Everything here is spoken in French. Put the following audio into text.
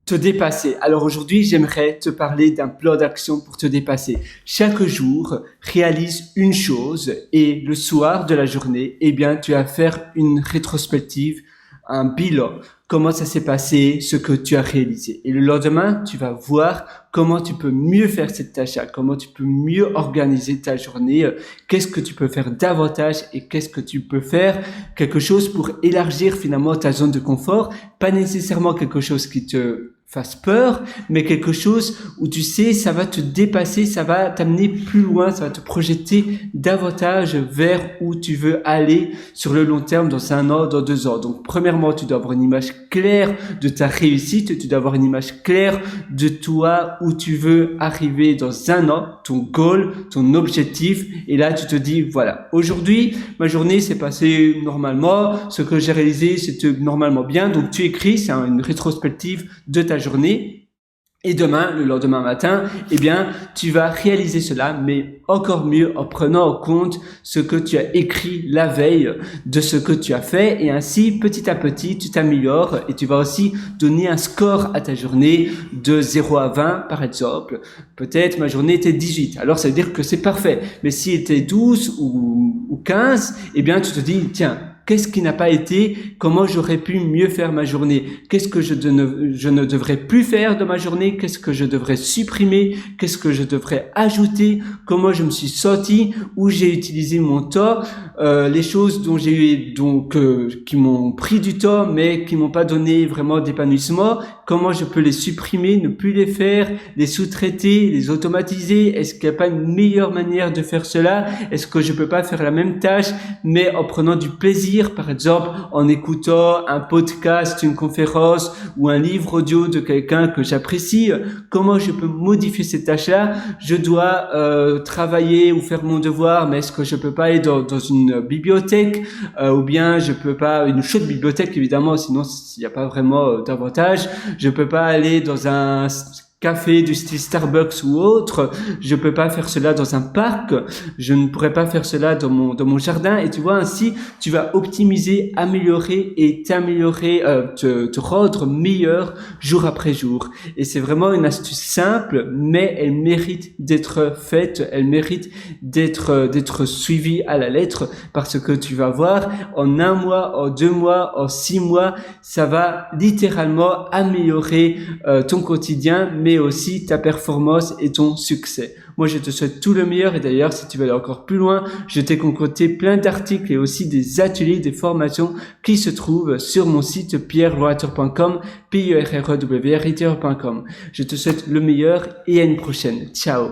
Te dépasser. Alors aujourd'hui, j'aimerais te parler d'un plan d'action pour te dépasser. Chaque jour, réalise une chose et le soir de la journée, eh bien, tu vas faire une rétrospective, un bilan. Comment ça s'est passé, ce que tu as réalisé. Et le lendemain, tu vas voir comment tu peux mieux faire cette tâche-là, comment tu peux mieux organiser ta journée, qu'est-ce que tu peux faire davantage et qu'est-ce que tu peux faire, quelque chose pour élargir finalement ta zone de confort, pas nécessairement quelque chose qui te fasse peur, mais quelque chose où tu sais, ça va te dépasser, ça va t'amener plus loin, ça va te projeter davantage vers où tu veux aller sur le long terme, dans 1 an, dans 2 ans. Donc, premièrement, tu dois avoir une image claire de ta réussite, tu dois avoir une image claire de toi, où tu veux arriver dans 1 an, ton goal, ton objectif. Et là, tu te dis, voilà, aujourd'hui, ma journée s'est passée normalement, ce que j'ai réalisé, c'était normalement bien. Donc, tu écris, c'est une rétrospective de ta journée. Et demain, le lendemain matin, eh bien, tu vas réaliser cela, mais encore mieux en prenant en compte ce que tu as écrit la veille de ce que tu as fait. Et ainsi, petit à petit, tu t'améliores et tu vas aussi donner un score à ta journée de 0 à 20, par exemple. Peut-être ma journée était 18. Alors, ça veut dire que c'est parfait. Mais si était 12 ou 15, eh bien, tu te dis, tiens, qu'est-ce qui n'a pas été? Comment j'aurais pu mieux faire ma journée? Qu'est-ce que je ne devrais plus faire de ma journée? Qu'est-ce que je devrais supprimer? Qu'est-ce que je devrais ajouter? Comment je me suis senti? Où j'ai utilisé mon temps? Les choses dont qui m'ont pris du temps, mais qui m'ont pas donné vraiment d'épanouissement. Comment je peux les supprimer, ne plus les faire, les sous-traiter, les automatiser? Est-ce qu'il n'y a pas une meilleure manière de faire cela? Est-ce que je peux pas faire la même tâche, mais en prenant du plaisir, par exemple, en écoutant un podcast, une conférence ou un livre audio de quelqu'un que j'apprécie? Comment je peux modifier cette tâche-là? Je dois travailler ou faire mon devoir, mais est-ce que je peux pas aller dans une bibliothèque ou bien je peux pas, une chaude bibliothèque évidemment, sinon il n'y a pas vraiment d'avantage. Je peux pas aller dans un café du style Starbucks ou autre, je peux pas faire cela dans un parc, je ne pourrais pas faire cela dans mon jardin. Et tu vois, ainsi tu vas optimiser, améliorer et te rendre meilleur jour après jour. Et c'est vraiment une astuce simple, mais elle mérite d'être faite, elle mérite d'être suivie à la lettre, parce que tu vas voir, en 1 mois, en 2 mois, en 6 mois, ça va littéralement améliorer ton quotidien, mais aussi ta performance et ton succès. Moi, je te souhaite tout le meilleur. Et d'ailleurs, si tu veux aller encore plus loin, je t'ai concocté plein d'articles et aussi des ateliers, des formations qui se trouvent sur mon site pierrewriter.com, pierrewriter.com. Je te souhaite le meilleur et à une prochaine. Ciao.